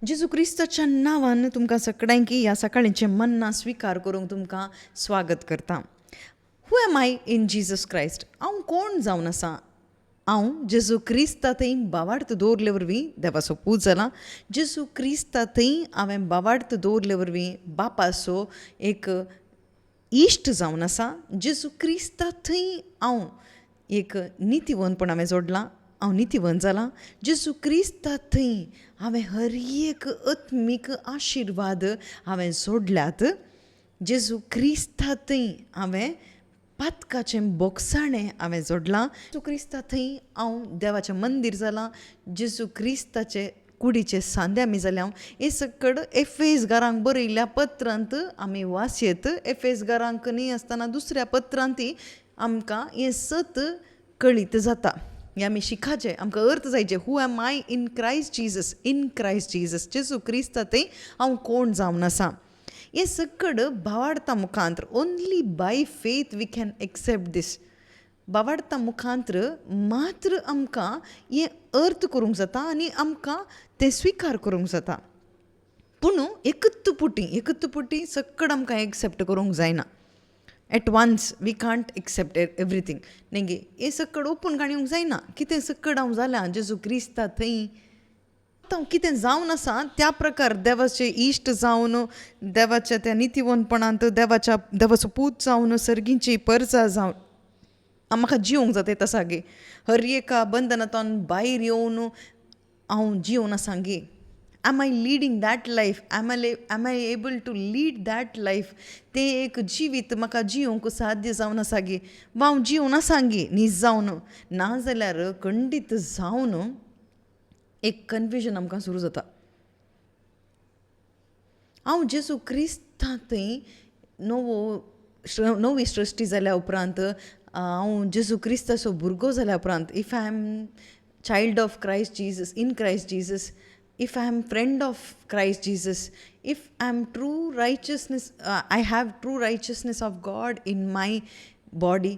जेजू क्रिस्ताच्या नांवान तुमकां सगळ्यांक ह्या सकाळींचे मन्ना स्विकार करूंक तुमकां स्वागत करता. Who am I in Jesus Christ? हांव कोण जावन आसा? हांव जेजू क्रिस्ता थंय बावार्थ दवरले वरवीं देवाचो पूत जाला. जेजू क्रिस्ता थंय हांवें बावार्थ दवरले वरवीं बापाचो एक इश्ट जावन आसा. जेजू क्रिस्ता थंय हांव एक नितीवंतपण हांवें जोडलां. हांव नितीवंत जालां. जेजू क्रिस्ता थंय हांवें हर एक आत्मीक आशिर्वाद हांवें जोडल्यात. जेजू क्रिस्ता थंय हांवें पातकाचें बोगसाणें हांवें जोडलां. जेजू क्रिस्ता थंय हांव देवाचें मंदीर जालां. जेजू क्रिस्ताचे कुडीचे सांदे आमी जाल्या हांव हे सकड एफेस घरांक बरयल्ल्या पत्रांत आमी वाचयत. एफेस घरांक न्ही आसतना दुसऱ्या पत्रांतय आमकां हें सत कळीत जाता. हें आमी शिकाचें, आमकां अर्थ जायचे. Who am I in Christ Jesus? In Christ Jesus Jezu क्रिस्ता थंय हांव कोण जावन आसा. हे सकड भावार्था मुखांत्र only by faith we can accept this. भावार्था मुखांत्र मात्र आमकां हें अर्थ करूंक जाता आनी आमकां तें स्विकार करूंक जाता. पूण एकत्त पुटी सकड आमकां एक्सेप्ट करूंक जायना. At once we can't accept everything. नेगे हे सकड ओपून काणयोंक जायना. कितें सकड हांव जाल्यां जेजू क्रिस्ता थंय हांव कितें जावन आसा त्या प्रकार देवाचे इश्ट जावन देवाच्या त्या नितीवंतपणांत देवाचो पूत जावन सर्गींची परजा जावन म्हाका जिवंक जाता येता सागे. हर एका बंधनांतल्यान भायर येवन हांव जिवन आसा गे. Am I leading that life? Am I able to lead that life? तें एक जिवीत म्हाका जिवंक साध्य जावन आसा गे. वा हांव जिवन आसा गे न्ही जावन. नाजाल्यार खंडीत जावन एक कन्फ्युजन आमकां सुरू जाता. हांव जेजू क्रिस्ता थंय नवी सृश्टी जाल्या उपरांत हांव जेजू क्रिस्ताचो भुरगो जाल्या उपरांत if I am child of Christ Jesus, in Christ Jesus, if I am friend of Christ Jesus, if I am true righteousness, I have true righteousness of God in my body,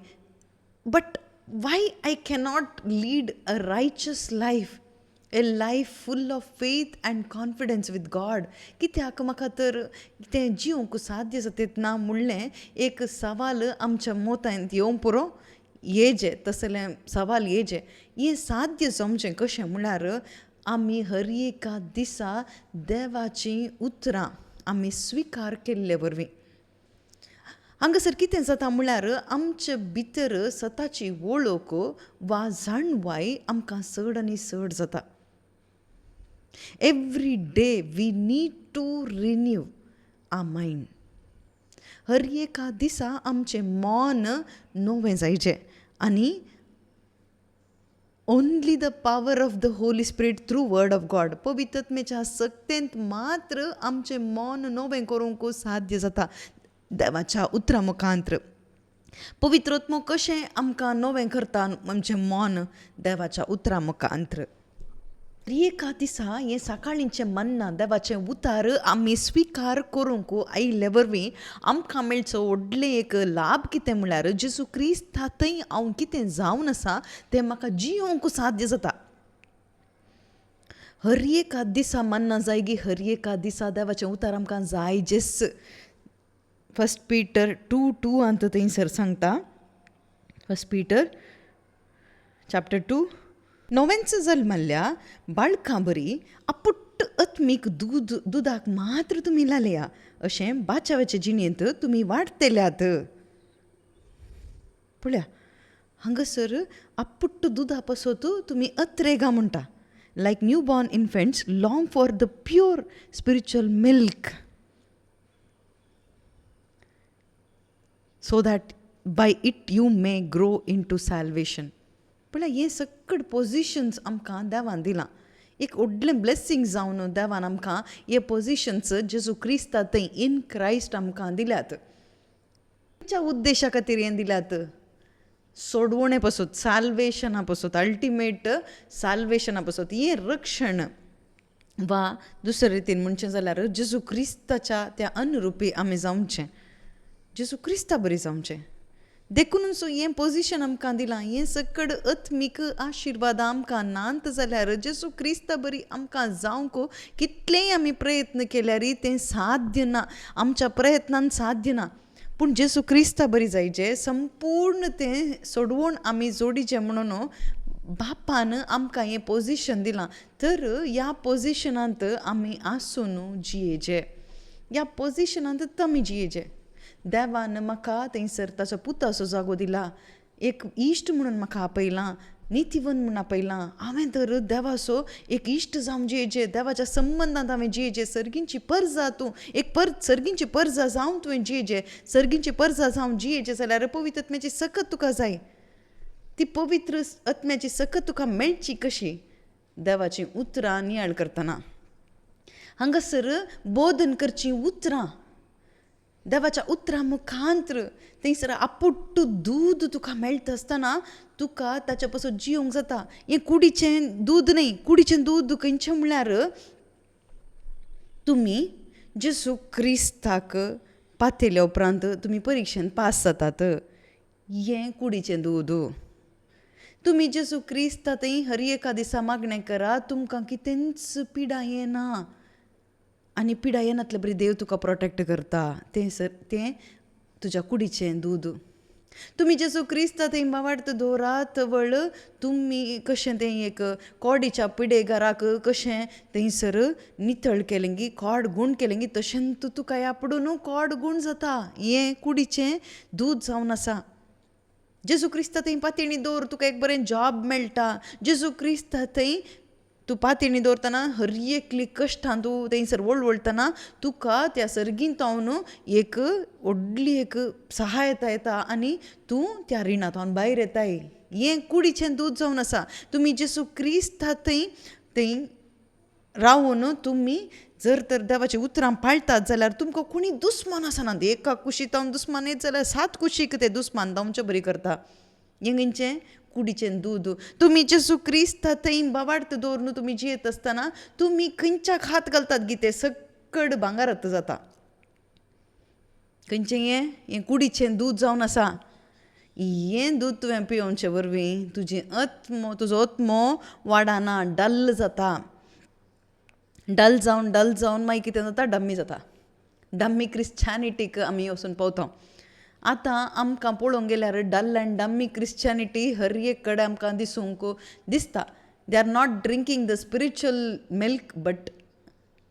but why I cannot lead a righteous life, a life full of faith and confidence with God? कित्याक म्हाका तर तें जिवंक साध्य जाता ना म्हणलें एक सवाल आमच्या मोतांत येवंक पुरो येजे. तसलें सवाल येजे. हें साध्य जमचें कशें म्हळ्यार आमी हर एका दिसा देवाचीं उतरां आमी स्विकार केल्ले वरवीं. हांगासर कितें जाता म्हळ्यार आमचे भितर स्वताची वळख वा जाणवाय आमकां चड आनी चड जाता. Every day we need to renew our mind. हर एका दिसा आमचें मन नवें जायचें आनी only the power of the Holy Spirit through word of God. पवित्रत्मेच्या सक्तेंत मात्र आमचें मन नवें करूंक साध्य जाता देवाच्या उतरां मुखांत्र. पवित्रत्मो कशें आमकां नवें करता आमचें मन देवाच्या उतरां मुखांत्र. एका दिसा हें सकाळींचें मन्ना देवाचें उतार आमी स्विकार करूंक आयिल्ले वरवीं आमकां मेळचो व्हडलें एक लाभ कितें म्हळ्यार जेजू क्रिस्ता थंय हांव कितें जावन आसा तें म्हाका जियोंक साध्य जाता. हर एका दिसा मन्ना जाय गी. हर एका दिसा देवाचें उतार आमकां जाय जेस. 1 Peter 2:2 अंत थंयसर सांगता. 1 Peter chapter 2. नोवेंच जल्मल्ल्या बाळकां बरी आपुट्ट आत्मीक दुदाक मात्र तुमी लालया अशें बाचाव्याचे जिणेंत तुमी वाडतेल्यात. पळया हांगासर आपुट्ट दुदा पासत तुमी अत्रेगा म्हणटा. लायक new born infants long for the pure spiritual milk so that by it you may grow into salvation. पळय हे सकड पोजिशन्स आमकां देवान दिलां. एक व्हडलें ब्लेसिंग जावन देवान आमकां हे पोजिशन्स जेजू क्रिस्ता थंय इन क्रायस्ट आमकां दिल्यात. खंयच्या उद्देशा खातीर हें दिल्यात? सोडवणे पासून, साल्वेशना पासून, अल्टिमेट साल्वेशना पासून. हें रक्षण वा दुसरे रितीन म्हणचें जाल्यार जेजू क्रिस्ताच्या त्या अनुरुपी आमी जावचें. जेजू क्रिस्ता बरी जावचें. देखून सो हें पोजिशन आमकां दिलां, हें सकड आत्मीक आशिर्वाद आमकां नात जाल्यार जेसू क्रिस्ता बरी आमकां जावंक कितलेंय आमी प्रयत्न केल्यार तें साध्य ना, आमच्या प्रयत्नान साध्य ना. पूण जेसू क्रिस्ता बरी जायचे संपूर्ण तें सोडवून आमी जोडीचे म्हणून बापान आमकां हें पोजिशन दिलां. तर ह्या पोजिशनांत आमी आसून जियेचे, ह्या पोजिशनांत आमी जियेचे. देवान म्हाका थंयसर ताचो पुताचो जागो दिला, एक इश्ट म्हणून म्हाका आपयलां, नितीवन म्हणून आपयलां. हांवें तर देवाचो एक इश्ट जावन जियेचें, देवाच्या संबंदांत हांवें जियेचें. सर्गींची परजा तूं सर्गींची परजा जावन तुवें जियेचें, सर्गींची परजा जावन जियेचें जाल्यार पवित्र आत्म्याची सकत तुका जाय. ती पवित्र आत्म्याची सकत तुका मेळची कशी? देवाचीं उतरां नियाळ करतना, हांगासर बोधन करचीं उतरां, देवाच्या उतरां मुखांत्र थंयसर आपुट्ट दूद तुका मेळटा आसतना तुका ताच्या पासून जियोंक जाता. हें कुडीचें दूद न्ही, कुडीचें दूद खंयचें म्हळ्यार तुमी जेसू क्रिस्ताक पातयल्या उपरांत तुमी परिक्षेंत पास जातात, हें कुडीचें दूद. तुमी जेसू क्रिस्ता थंय हर एका दिसा मागणें करा, तुमकां कितेंच पिडा येना, आनी पिडा येनातले बरी देव तुका प्रोटेक्ट करता. तें तुज्या कुडीचें दूद. तुमी जेसू क्रिस्ता थंय बावार्थ दवरात वळ तुमी कशें तें एक कोडीच्या पिडेगाराक कशें थंयसर नितळ केलें गी, कोड गूण केलें गी, तशें तुका ह्या पडून कोड गूण जाता. हें कुडीचें दूद जावन आसा. जेसू क्रिस्ता थंय पातयणी दवर तुका एक बरें जॉब मेळटा. जेसू क्रिस्ता थंय तूं पातयणी दवरतना हर एकली कश्टां तूं थंयसर वळवळतना तुका त्या सर्गींत हांवन एक व्हडली एक सहायता येता आनी तूं त्या रिणांतल्यान भायर येताय. हें कुडीचें दूद जावन आसा. तुमी जेसू क्रिस्ता थंय रावून तुमी जर तर देवाची उतरां पाळटात जाल्यार तुमकां कोणी दुस्मान आसना. एका कुशीत हांव दुस्मान येत जाल्यार 7 कुशीक तें दुस्मान धांवचें बरी करता. हें खंयचें कुडीचें दूद. तुमी जेसू क्रिस्ता थंय बावार्थ दवरून तुमी जियेत आसतना तुमी खंयच्याक हात घालतात गी तें सकड भांगारात जाता. खंयचें हें कुडीचें दूद जावन आसा. हें दूद तुवें पियोवचे वरवीं तुजो आत्मो वाडना, डल जाता. डल जावन मागीर कितें जाता, डम्मी जाता. डम्मी क्रिश्चॅनिटीक आमी वचून पावता. आतां आमकां पळोवंक गेल्यार डल एंड डम्मी क्रिश्चॅनिटी हर एक कडेन आमकां दिसूंक दिसता. They are not drinking the spiritual milk but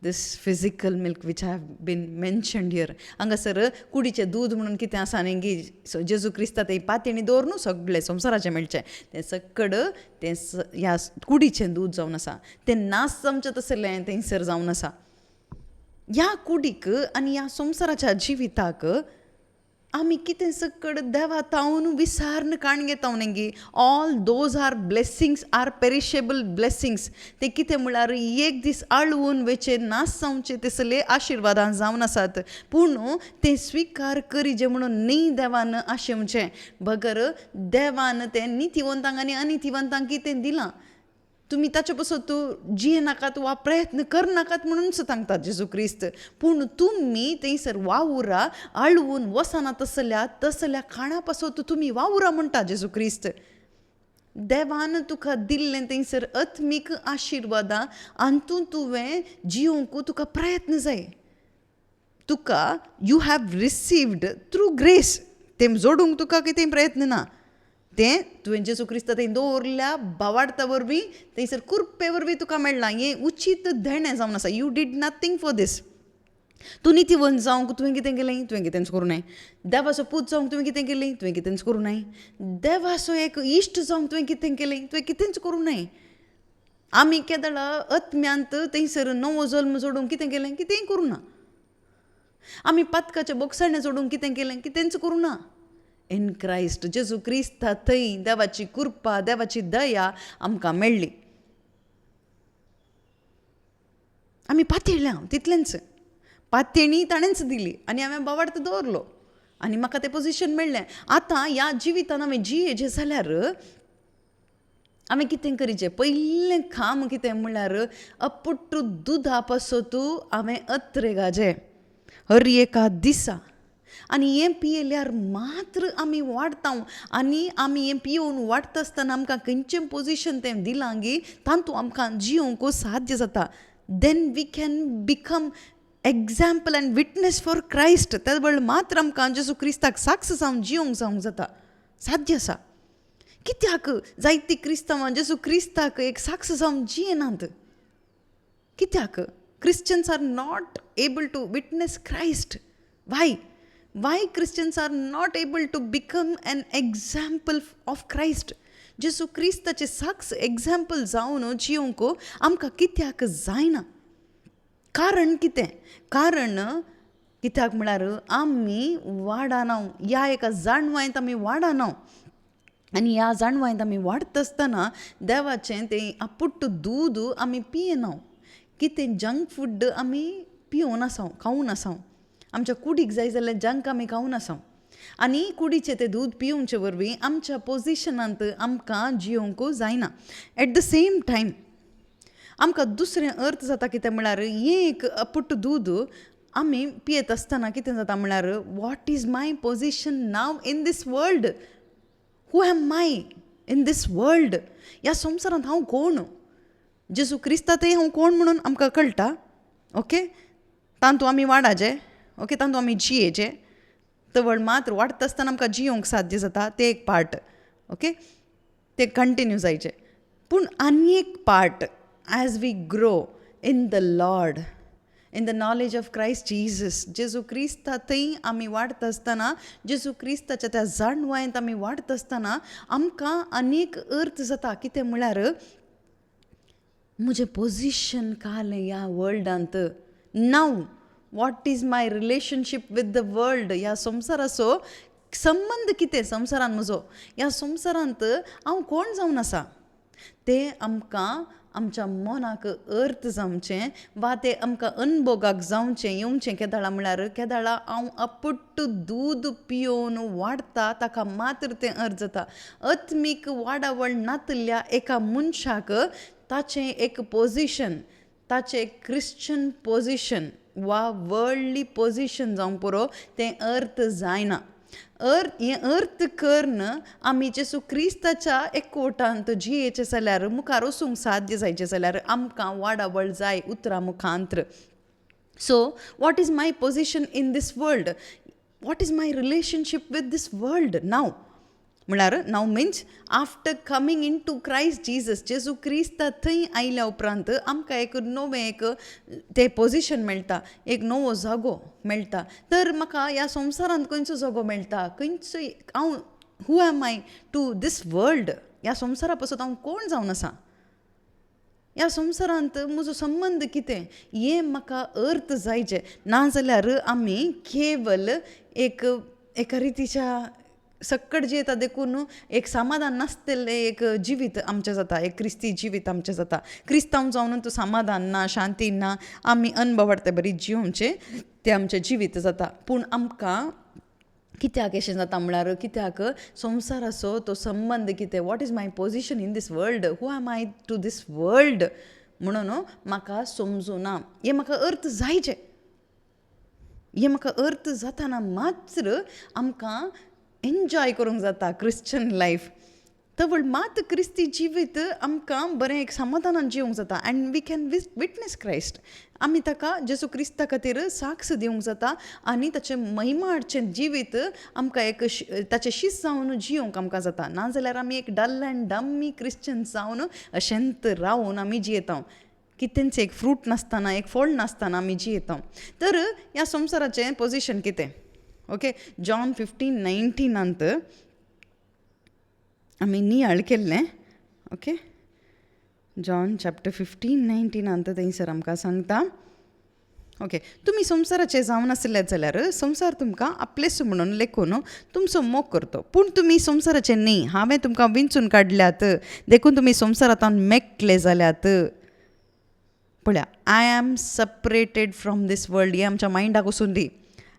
this physical milk which have been mentioned here. हांगासर कुडीचें दूद म्हणून कितें आसा न्ही गी, जेजू क्रिस्ता थंय पातयणी दवरून सगळें संवसाराचें मेळचें तें सकड तें ह्या कुडीचें दूद जावन आसा. तें नास जावचें तसलें थंयसर जावन आसा. ह्या कुडीक आनी ह्या संवसाराच्या जिविताक आमी कितें सकड देवा तावन विसारन काण घेता न्ही. All those are blessings are perishable blessings. ते कितें म्हळ्यार एक दीस आळवून वेचे नास जावचे तसले आशिर्वादां जावन आसात. पूण ते स्विकार करी जे म्हणून न्ही देवान आशेवचें. बगर देवान तें नितिवंतांक आनी अनितिवंतांक कितें दिलां, तुमी ताचे पासून तूं जियेनाकात वा प्रयत्न करनाकात म्हणून सांगतात जेजू क्रिस्त. पूण तुमी थंयसर वावुरा आळवून वसना तसल्या खाणा पासून तुमी वावुरा म्हणटा जेजू क्रिस्त. देवान तुका दिल्लें थंयसर आत्मीक आशिर्वादां हातूंत तुवें जियोंक तुका प्रयत्न जाय. तुका you have received through grace. तें जोडूंक तुका कितें प्रयत्न ना. तें तुवें जेजू क्रिस्ता थंय दवरल्या भावार्था वरवीं थंयसर कुरपे वरवीं तुका मेळना. हें उचीत देणें जावन आसा. यू डीड नथींग फॉर दीस. तूं नितीवन जावंक तुवें कितें केलें, तुवें कितेंच करूं न्हय. देवाचो पूत जावंक तुवें कितें केलें, तुवें कितेंच करूं न्हय. देवाचो एक इश्ट जावंक तुवें कितें केलें, तुवें कितेंच करूं न्हय. आमी केदळ आत्म्यांत थंयसर नवो जल्म जोडूंक कितें केलें, कितेंय करूं ना. आमी पातकाचें बोगसाणें जोडूंक कितें केलें, कितेंच करूं ना. इन क्रायस्ट जेजू क्रिस्ता थंय देवाची कृपा, देवाची दया आमकां मेळ्ळी. आमी पातयल्या तितलेंच. पातयणी ताणेंच दिली आनी हांवें बावार्थ दवरलो आनी म्हाका तें पोजिशन मेळ्ळें. आतां ह्या जिवितान हांवें जियेचें जाल्यार हांवें कितें करीचें. पयलें काम कितें म्हणल्यार अपुट्ट दुदा पासत हांवें अत्रे घाजे हर एका दिसा आनी हें पियेल्यार मात्र आमी वाडटा आनी आमी हें पियोवन वाडटा आसतना आमकां खंयचें पोजिशन तें दिलां गी तातूंत आमकां जियोंक साध्य जाता. Then we can become example and witness for Christ. त्या वेळ मात्र आमकां जेजू क्रिस्ताक साक्ष जावन जियोंक जावंक जाता, साध्य आसा. कित्याक जायतीं क्रिस्तांवां जेजू क्रिस्ताक एक साक्ष जावन जियेनात? कित्याक Christians are not able to witness Christ? Why Christians are not able to become an example of Christ? जेजू क्रिस्ताचे साक्ष एग्जाम्पल जावन जियोंक आमकां कित्याक जायना? कारण कितें? कारण कित्याक म्हळ्यार आमी वाडना, ह्या एका जाणवायेंत आमी वाडना. आनी ह्या जाणवायेंत आमी वाडटा आसतना देवाचें तें आपुट्ट दूद आमी पियेना. कितें जंक फूड आमी पिवून आसां, खावून आसां. आमच्या कुडीक जाय जाल्यार जंक आमी खावून आसां. आनी कुडीचें तें दूद पिवचे वरवीं आमच्या पोजिशनांत आमकां जियोंक जायना. एट द सेम टायम आमकां दुसरें अर्थ जाता कितें म्हळ्यार हें एक आपुट्ट दूद आमी पियेत आसतना कितें जाता म्हळ्यार what is my position now in this world? Who am I in this world? ह्या संवसारांत हांव कोण? जेजू क्रिस्तांतय हांव कोण म्हणून आमकां कळटा. ओके, तातूंत आमी वाडाचे, ओके, तातूंत आमी जियेचे. तवळ मात्र वाडटा आसतना आमकां जियोंक साध्य जाता, तें एक पार्ट. ओके, तें कंटिन्यू जायचें. पूण आनी एक part, as we grow in the Lord, in the knowledge of Christ Jesus, Jezu क्रिस्तांतय आमी वाडटा आसतना, जेजू क्रिस्ताच्या त्या जाणवायेंत आमी वाडटा आसतना आमकां आनीक अर्थ जाता. कितें म्हळ्यार म्हजें पोजिशन कालें ह्या वर्ल्डांत. Now what is my relationship with the world? ह्या संवसाराचो संबंद कितें संवसारान म्हजो? ह्या संवसारांत हांव कोण जावन आसा तें आमकां आमच्या मनाक अर्थ जावचें, वा तें आमकां अनभोगाक जावचें येवचें केदाळा म्हळ्यार केदाळा हांव आपुट्ट दूद पियोवन वाडटा ताका मात्र तें अर्थ जाता. आत्मीक वाडावळ नातल्या एका मनशाक ताचें एक पोजिशन, ताचें क्रिश्चन पोजिशन वा वर्ल्डली पोजिशन जावं पुरो तें अर्थ जायना. हें अर्थ करून आमी जेजू क्रिस्ताच्या एकवटांत जियेचें जाल्यार, मुखार वचूंक साध्य जायचें जाल्यार आमकां वाडावळ जाय उतरां मुखांत्र. So what is my position in this world? What is my relationship with this world now? म्हळ्यार now means after coming into Christ Jesus, Jezu क्रिस्ता थंय आयल्या उपरांत आमकां एक नवें एक तें पोजिशन मेळटा, एक नवो जागो मेळटा. तर म्हाका ह्या संवसारांत खंयचो जागो मेळटा? खंयचो हांव हू am I to this world? ह्या संवसारा पासून हांव कोण जावन आसा? ह्या संवसारांत म्हजो संबंद कितें? हें म्हाका अर्थ जायचें. नाजाल्यार आमी केवल एका रितीच्या सक्कड जियेता देखून एक समाधान नासतलें एक जिवीत आमचें जाता, एक क्रिस्ती जिवीत आमचें जाता. क्रिस्तांव जावन तूं समाधान ना, शांती ना, आमी अनभवडते बरी जियोवचें तें आमचें जिवीत जाता. पूण आमकां कित्याक अशें जाता म्हळ्यार कित्याक संवसाराचो तो संबंद कितें? What is my position in this world? Who am I to this world? म्हणून म्हाका समजुना. हें म्हाका अर्थ जायचें. हें म्हाका अर्थ जाताना मात्र आमकां एन्जॉय करूंक जाता क्रिश्चन लायफ. तवळ मात क्रिस्ती जिवीत आमकां बरें एक समाधानान जिवंक जाता. And we can witness Christ. आमी ताका जेजू क्रिस्ता खातीर साक्ष दिवंक जाता आनी ताचें महिमाचें जिवीत आमकां एक ताचें शीस जावन जियोंक आमकां जाता. नाजाल्यार आमी एक डल एंड डम्मी क्रिश्चन जावन अशेंत रावन आमी जियेता. कितेंच एक फ्रूट नासतना, एक फळ नासतना आमी जियेता. तर ह्या संवसाराचें पोजिशन कितें? ओके, जॉन 15:19 आमी नियाळ केल्लें. ओके, जॉन चॅप्टर 15:19 थंयसर आमकां सांगता. ओके, तुमी संवसाराचे जावन आसले जाल्यार संवसार तुमकां आपलेसो म्हणून लेखून तुमचो मोग करतो. पूण तुमी संवसाराचे न्ही, हांवें तुमकां विंचून काडल्यात, देखून तुमी संवसारांतल्यान मेकळे जाल्यात. पळया, आय एम सेपरेटेड फ्रॉम दीस वर्ल्ड. हें आमच्या मायंडाक वचून दी.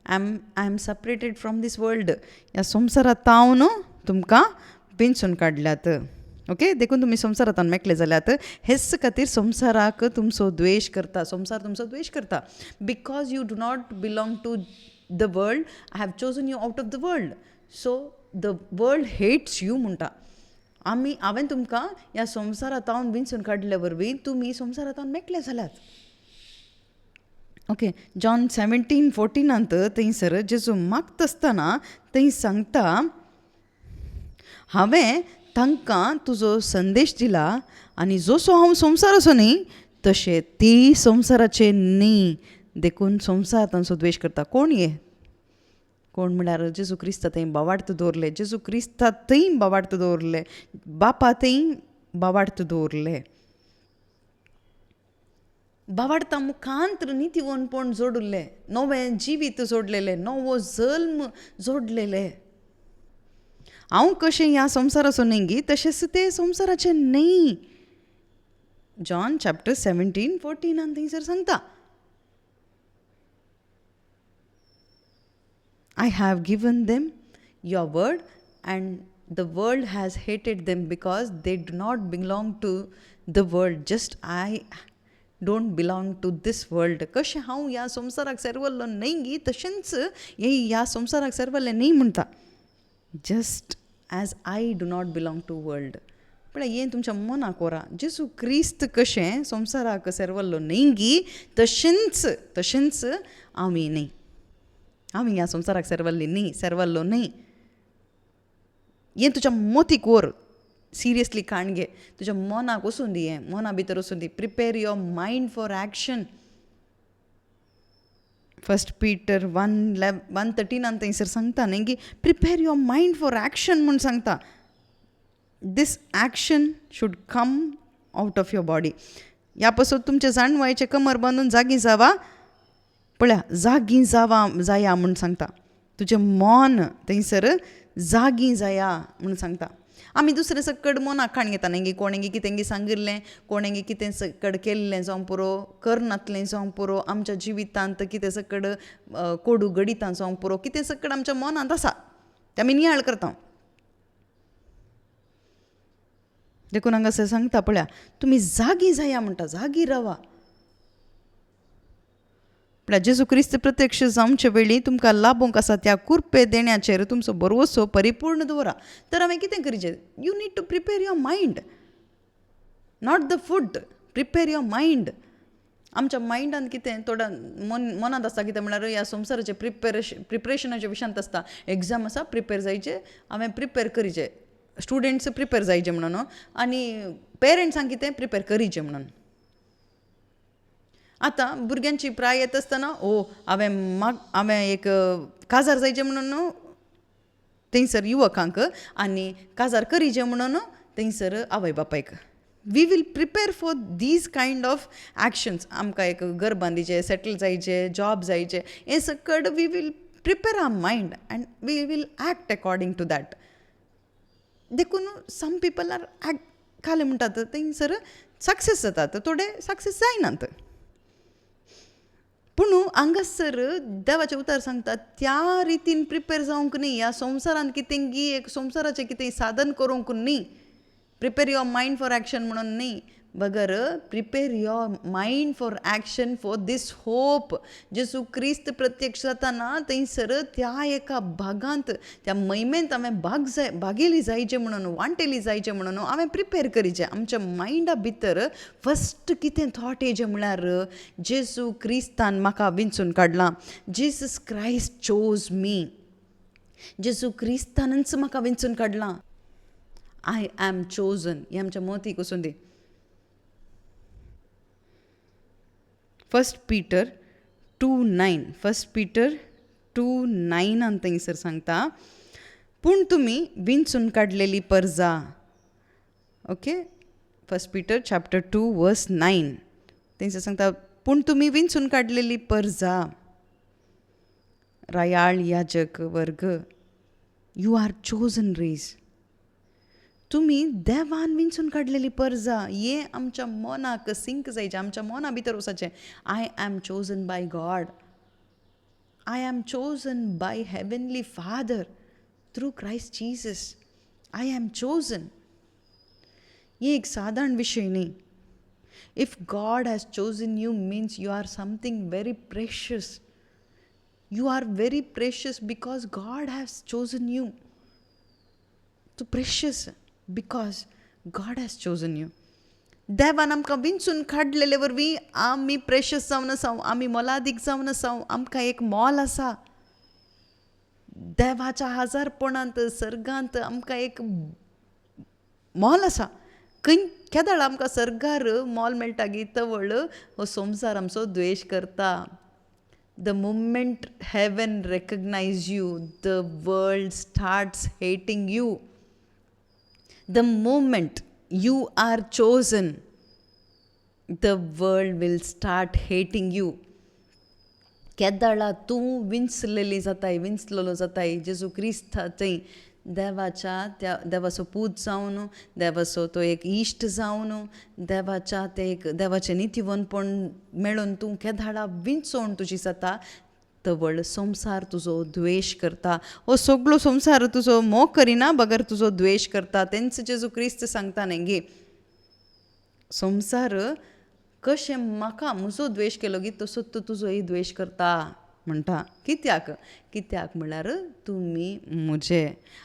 I am separated from these world. ह्या संवसारांत हांव तुमकां विंचून काडल्यात. ओके, देखून तुमी संवसारांतल्यान मेकळे जाल्यात. हेच खातीर संवसाराक तुमचो द्वेश करता, संवसार तुमचो द्वेश करता. Because you do not belong to the world, I have chosen you out of the world. So the world hates you म्हणटा. हांवें तुमकां ह्या संवसारांत विंचून काडल्या वरवीं तुमी संवसारांत मेकळे जाल्यात. ओके, जॉन 17:14 थंयसर जेजू मागता आसतना थंय सांगता, हांवें तांकां तुजो संदेश दिला आनी जसो हांव संवसाराचो न्ही तशें ती संवसाराचे न्ही, देखून संवसार तांचो द्वेश करता. कोण कोण म्हळ्यार जेजू क्रिस्ता थंय बावार्थ दवरले. जेजू क्रिस्ता थंय बावार्थ दवरले, बापा थंय बावार्थ दवरले. बावार्था मुखांतर नितीवनपण जोडले, नवें जिवीत जोडलेलें, नवो जल्म जोडलेले. हांव कशें ह्या संवसाराचो न्ही तशेंच ते संवसाराचे न्ही. जॉन चॅप्टर 17:14 थंयसर सांगता, I have given them your word and the world has hated them because they do not belong to the world, just I don't belong to this world. कशें हांव ह्या संवसाराक सेरवल्लो न्ही तशेंच हे ह्या संवसाराक सेरवल्ले न्ही म्हणटा. Just as I do not belong to world. पण हें तुमच्या मनाक व्हरा. जेजू क्रिस्त कशें संवसाराक सेरवल्लो न्ही तशेंच आमी न्ही. आमी ह्या संवसाराक सेरवल्लो न्ही. हें तुज्या मोतीक व्हर, सिरियसली काण घे, तुज्या मनाक वचून दी, हें मना भितर वचून दी. Prepare your mind for action. 1 Peter 1:13 थंयसर सांगता न्ही की prepare your mind for action म्हूण सांगता. This action should come out of your body. ह्या पासून तुमचे जाणवायचे कमर बांदून जागी जावा. पळया, जागी जाया म्हूण सांगता. तुजें मन थंयसर जागी जाया म्हूण सांगता. आमी दुसरे सकड मनाक खाण घेता न्ही, कोणेंगी कितेंगी सांगिल्लें, कोणेंगी कितें सकड केल्लें जावं पुरो, करनातलें जावं पुरो, आमच्या जिवितांत कितें सकड कोडू घडितां जावं पुरो, कितें सकड आमच्या मनांत आसा तें आमी नियाळ करता. देखून हांगासर सांगता पळया, तुमी जागी जाया म्हणटा, जागी रावा. म्हळ्यार जेजू क्रिस्त प्रत्यक्ष जावचे वेळी तुमकां लाबूंक आसा त्या कुरपे देण्याचेर तुमचो भरवोसो परिपूर्ण दवरा. तर हांवें कितें करचें? You need to prepare your mind, not the food. Prepare your mind. आमच्या मायंडान कितें थोड्या मनांत आसता, कितें म्हळ्यार ह्या संवसाराचे प्रिपरेशनाच्या विशयांत आसता. एग्जाम आसा, प्रिपेर जायचे, हांवें प्रिपेर करीचें. स्टुडंट्स प्रिपेर जायचे म्हणून, आनी पेरंट्सांक कितें प्रिपेर करीचें म्हणून. आतां भुरग्यांची प्राय येता आसतना हांवें एक काजार जायचें म्हणून थंयसर युवकांक, आनी काजार करीचें म्हणून थंयसर आवय बापायक. We will prepare for these kind of actions. आमकां एक घर बांदीचें, सेटल जायचें, जॉब जायचें, हे सकड we will prepare our mind and we will act according to that. देखून सम पीपल आर काले म्हणटात थंयसर सक्सेस जातात, थोडे सक्सेस जायनात. पूण हांगासर देवाचें उतर सांगता त्या रितीन प्रिपेर जावंक न्ही, ह्या संवसारान कितेंगी एक संवसाराचें कितें साधन करूंक न्ही. Prepare your mind for action म्हणून न्ही, बगर prepare your mind for action for this hope. Jezu Krist प्रत्यक्ष जाताना थंयसर त्या एका भागांत, त्या महिमेंत हांवें भागेली जायचें म्हणून, वांटेली जायचें म्हणून हांवें प्रिपेर करीचें. आमच्या मायंडा भितर फस्ट कितें थॉट येजें म्हळ्यार जेजू क्रिस्तान म्हाका विंचून काडलां. Jesus Christ chose me. Jezu क्रिस्तानच म्हाका विंचून काडलां. I am chosen. हें आमच्या मोतीक वचून दी. 1 Peter 2:9. 1 Peter 2:9 थंयसर सांगता, पूण तुमी विंचून काडलेली परजा. ओके, 1 Peter chapter 2:9 थंयसर सांगता, पूण तुमी विंचून काडलेली परजा, रायाळ याजक वर्ग, यू आर चोजन रेस. तुमी देवान विंचून काडलेली परजा. हें आमच्या मनाक सिंक जायचें, आमच्या मना भितर वचचें. I am chosen by God. I am chosen by heavenly father through Christ Jesus. I am chosen. ही एक साधारण विशय न्ही. If God has chosen you means you are something very precious. You are very precious because God has chosen you. तूं precious because God has chosen you. देवान आमकां विंचून काडलेले वरवीं आमी प्रेशियस जावन आसात, आमी मोलादीक जावन आसात, आमकां एक मोल आसा. देवाच्या हजारपणांत सर्गांत आमकां एक मोल आसा. केदाळ आमकां सर्गार मोल मेळटा गी तवळ हो संवसार आमचो द्वेश करता. The moment heaven recognise you, the world starts hating you. The moment you are chosen, the world will start hating you. केदाळा तूं विंचलेलो जाताय जेजू क्रिस्त थंय देवाच्या त्या देवाचो पूत जावन, देवाचो तो एक इश्ट जावन, देवाच्या ते एक देवाचें नितीवनपण मेळून तूं केदाळा विंचोवन तुजी जाता तवळ संवसार तुजो द्वेश करता. हो सगळो संवसार तुजो मोग करिना बगर तुजो द्वेश करता. तेंच जेजू क्रिस्त सांगता न्ही संवसार कशें म्हाका म्हजो द्वेश केलो गी तसो तूं तुजोय द्वेश करता म्हणटा. कित्याक म्हळ्यार तुमी म्हजे.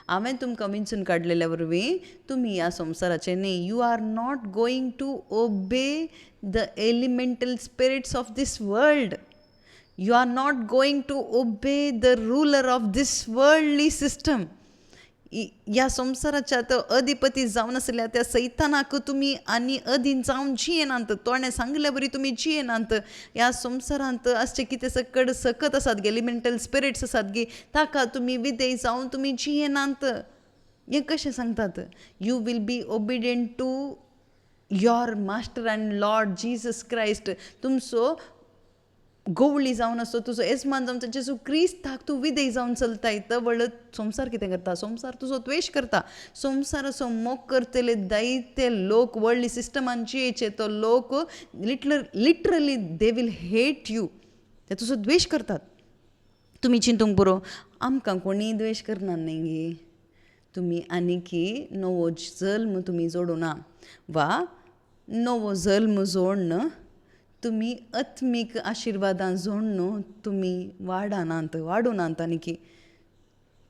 हांवें तुमकां विंचून काडलेल्या वरवीं तुमी ह्या संवसाराचे न्ही. You are not going to obey the elemental spirits of this world. You are not going to obey the ruler of this worldly system. ह्या संवसाराच्या तो अधिपती जावन आसल्या त्या सैतानाक तुमी आनी अधीन जावन जियेनात. तोणें सांगले बरी तुमी जियेनात. ह्या संवसारांत अशें कितें सकत आसात गे एलिमेंटल स्पिरिट्स आसात गे ताका तुमी विधेय जावन तुमी जियेनात. हें कशें सांगतात. You will be obedient to your master and lord Jesus Christ. तुमचो गोवळी जावन असो तुजो येजमान जावन जेजू क्रिस्ताक तूं विधेय जावन चलताय तवळ संवसार कितें करता. संवसार तुजो द्वेश करता. संवसार असो मोग करतले जायते लोक वर्ल्डली सिस्टमान जियेचे तो लोक literally they will hate you. ते तुजो द्वेश करतात. तुमी चिंतूंक पुरो आमकां कोणीय द्वेश करना न्ही गे. तुमी आनीकी नवो जल्म तुमी जोडूना वा नवो जल्म जोडन तुमी आत्मीक आशिर्वादां जोडून तुमी वाडूनात आनीकी.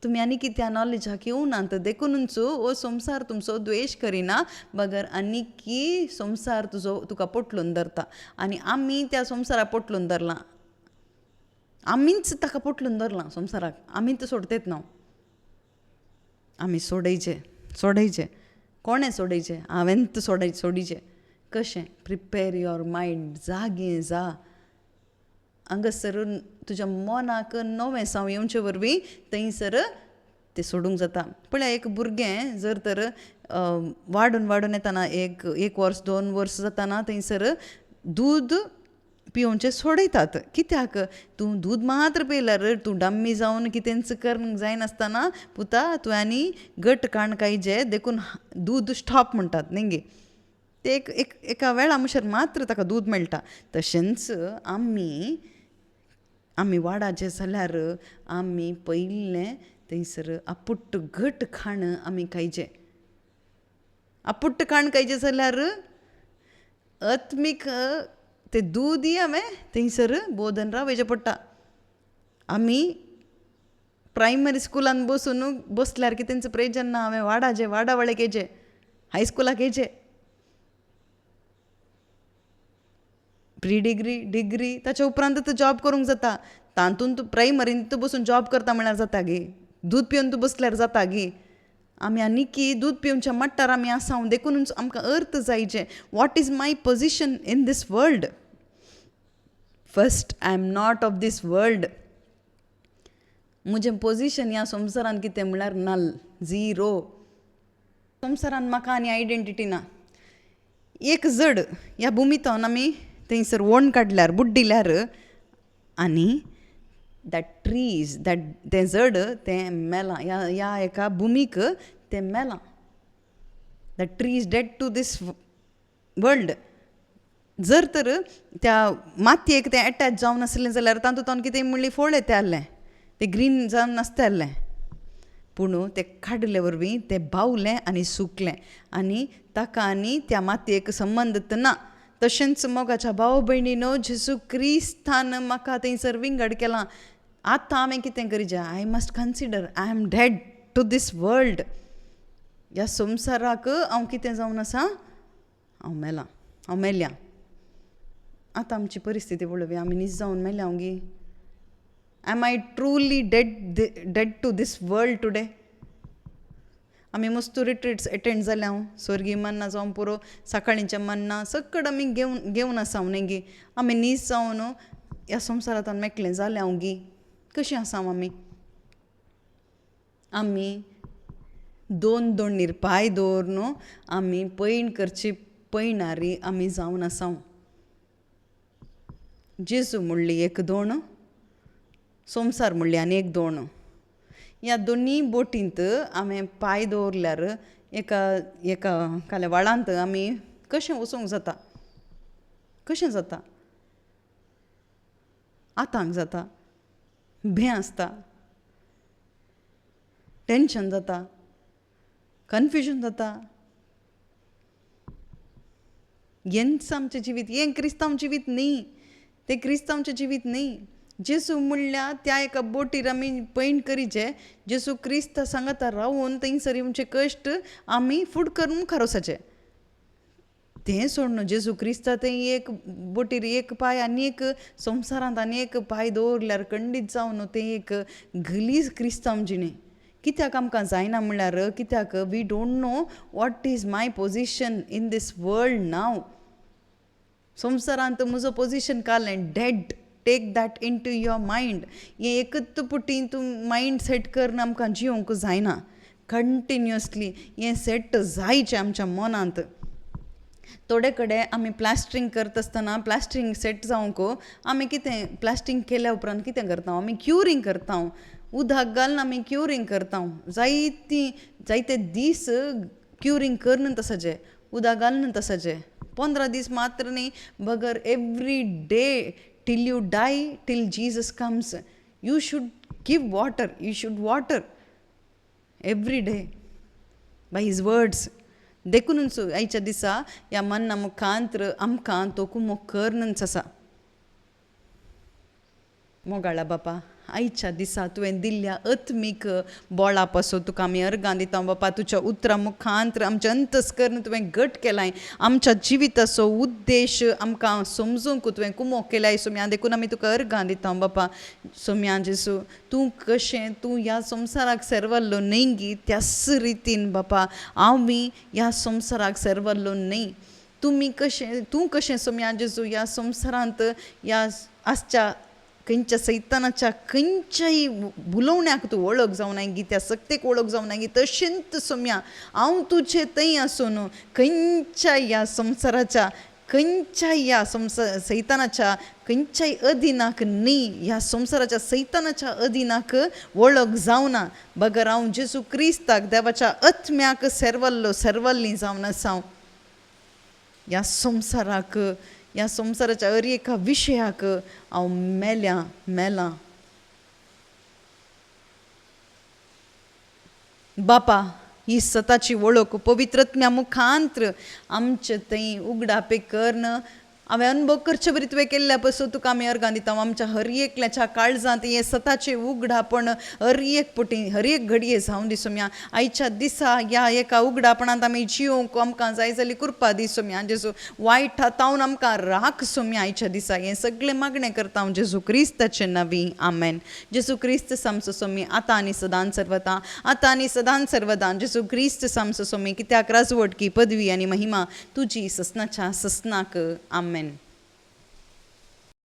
तुमी आनीकी त्या नॉलेजाक येवनात देखूनच हो संवसार तुमचो द्वेश करिना बगर आनीकी संवसार तुका पोटलून धरता. आनी आमी त्या संवसाराक पोटलून धरलां. आमीच ताका पोटलून धरलां संवसाराक. आमीच सोडतेत ना. आमी सोडयचे कोणें सोडयचें. हांवें सोडीचें. कशें. Prepare your mind. जागे जा हांगासर तुज्या मनाक नवें साव येवचे वरवीं थंयसर तें सोडूंक जाता. पळय एक भुरगें जर तर वाडून येताना एक वर्स 2 वर्स जाताना थंयसर दूद पिवोवचें सोडयतात. कित्याक. तूं दूद मात्र पिल्यार तूं डम्मी जावन कितेंच करूंक जायनासतना पुता तूं आनी घट काणकायचे देखून दूद स्टॉप म्हणटात न्ही गे. ते एका वेळा म्हणसर मात्र ताका दूद मेळटा. तशेंच आमी वाडाचे जाल्यार आमी पयलें थंयसर आपुट्ट घट खाण आमी खायचें. आपुट्ट खाण खायचें जाल्यार आत्मीक तें दूदय हांवें थंयसर बोधन रावचें पडटा. आमी प्रायमरी स्कुलान बसल्यार कितेंच प्रयोजन ना. हांवें वाडावळेक येचें, हायस्कुलाक येचें, प्री डिग्री ताच्या उपरांत जॉब करूंक जाता. तातूंत तूं प्रायमरीन तूं बसून जॉब करता म्हळ्यार जाता गे. दूद पिवन तूं बसल्यार जाता गे. आमी आनीकी दूद पिवच्या मट्टार आमी आसां देखूनच आमकां अर्थ जायचें. What is my position in this world. First I am not of this world. म्हजें पोजिशन ह्या संवसारान कितें म्हळ्यार नल, झिरो. संवसारान म्हाका आनी आयडेंटिटी ना. एक जड ह्या भुमीतून आमी थंयसर वोण काडल्यार बुड्डिल्यार आनी दॅट ट्रीज तें जड तें मेलां. ह्या एका भुमीक तें मेलां. That tree is dead to this world. जर तर त्या मातयेक तें एटॅच जावन आसलें जाल्यार तातूंत कितें म्हणली फोळ येता आहलें. तें ग्रीन जावन नासता आहलें. पूण तें काडले वरवीं तें बावलें आनी सुकलें आनी ताका आनी त्या मातयेक संबंद ना. तशेंच मोगाच्या भाव भयणीनो जेजू क्रिस्तान म्हाका थंयसर विंगड केलां. आतां हांवें कितें करचें? I must consider I am dead to this world. ह्या संवसाराक हांव कितें जावन आसा? हांव मेलां, हांव मेल्यां. आतां आमची परिस्थिती पळोवया, आमी न्हीद जावन मेल्या गी. Am I truly dead to this world today? आमी मस्तू रिट्रीट्स अटेंड जाल्या स्वर्गीय मन्ना जावन पुरो सकाळींचें मन्ना सकड आमी घेवन आसा न्ही गी. आमी न्हीद जावन ह्या संवसारांतल्यान मेकळें जाल्या गी. कशीं आसा आमी? आमी दोन दोंडीर पांय दवरून आमी पैण करची पळयणारी आमी जावन आसा. जेजू म्हणली एक दोण, संवसार म्हणली आनी एक दोण. ह्या दोनी बोटींत हांवें पांय दवरल्यार एका काल्यावाळांत आमी कशें वचूंक जाता? कशें जाता? आतांक जाता, भें आसता, टेंशन जाता, कन्फ्युजन जाता. हेंच आमचें जिवीत. हें क्रिस्तांव जिवीत न्ही. तें क्रिस्तांवचें जिवीत न्ही. जेजू म्हणल्या त्या एका बोटीर आमी पैण करीचे. जेजू क्रिस्त सांगाता रावून थंयसर आमचे कश्ट आमी फूड करून मुखार वचचे. तें सोड न्हू. जेजू क्रिस्ता थंय एक बोटीर एक पांय आनी एक संवसारांत आनी एक पांय दवरल्यार खंडीत जावन न्हू तें एक गलीज क्रिस्तांव जिणे. कित्याक आमकां जायना म्हणल्यार कित्याक we don't know what is my position in this world now. संवसारांत म्हजो पोजिशन काडलें dead. Take that into your mind. हें एकच पुटी तूं मायंड सेट करून आमकां जिवंक जायना. कंटिन्युअसली हें सेट जायचें आमच्या मनांत. थोडे कडेन आमी प्लास्टरींग करता आसतना प्लास्टरींग सेट जावंक आमी कितें प्लास्टरींग केल्या उपरांत कितें करता? आमी क्युरींग करता. उदक घालून आमी क्युरींग करता. जायते दीस क्युरींग करन तसाचें, उदक घालून तसाचें. 15 दीस मात्र न्ही, बगर every day till you die, till Jesus comes, you should give water. You should water every day by his words. देखूनच आयच्या दिसा ह्या मन्ना मुखांत्र आमकां तो कुमो करनच आसा. मोगाळा बापा, आयच्या दिसा तुवें दिल्ल्या आत्मीक बोळा पासो तुका आमी अर्गां दिता बापा. तुज्या उतरां मुखांत्र आमचें अंतस्करण तुवें घट केलाय. आमच्या जिविताचो उद्देश आमकां समजूंक तुवें कुमो केलाय. सोम्या देखून आमी तुका अर्गां दिता बापा. सोम्या जेजू, तूं ह्या संवसाराक सेरवल्लो न्ही गी, त्याच रितीन बापा आमी ह्या संवसाराक सेरवल्लो न्ही. तूं कशें सोम्या जेजू ह्या संवसारांत ह्या आसच्या खंयच्या सैतानाच्या खंयच्याय बुलोवण्याक तूं वळख जावनाय गी, त्या सक्तेक वळख जावनाय गी. तशेंच सोम्या हांव तुजें थंय आसून खंयच्या ह्या संवसाराच्या खंयच्याय ह्या सैतानाच्या खंयच्याय अदिनाक न्ही, ह्या संवसाराच्या सैतानाच्या अदिनाक वळख जावना. बगर हांव जेजू क्रिस्ताक देवाच्या आत्म्याक सेरवल्ली जावन आसा. ह्या संवसाराक ह्या संवसाराच्या हर एका विशयाक हांव मेलां. बापा, ही सताची वळख पवित्रत्म्या मुखांत्र आमचे थंय उगडापे करन हांवें अनुभव करचे बरी तुवें केल्ल्या पासून तुका आमी अर्गां दिता. आमच्या हर एकल्याच्या काळजांत हें सताचें उगडापण हर एक पुटी हर एक घडये जावं दी सोम्या. आयच्या दिसा ह्या एका उगडापणांत आमी जिवंक आमकां जाय जाली कृपा दी सोम्या जेजू. वायट हातावन आमकां राख सोम्या आयच्या दिसा. हें सगळें मागणें करता हांव जेजू क्रिस्ताचें नांवी. आमेन. जेजू क्रिस्त सामचो सोमी आतां आनी सदांच सर्वदा, आतां आनी सदांच सर्वदा. जेजू क्रिस्त सामचो सोमी, कित्याक राजवट की पदवी आनी महिमा तुजी ससनाच्या ससनाक. आमेन.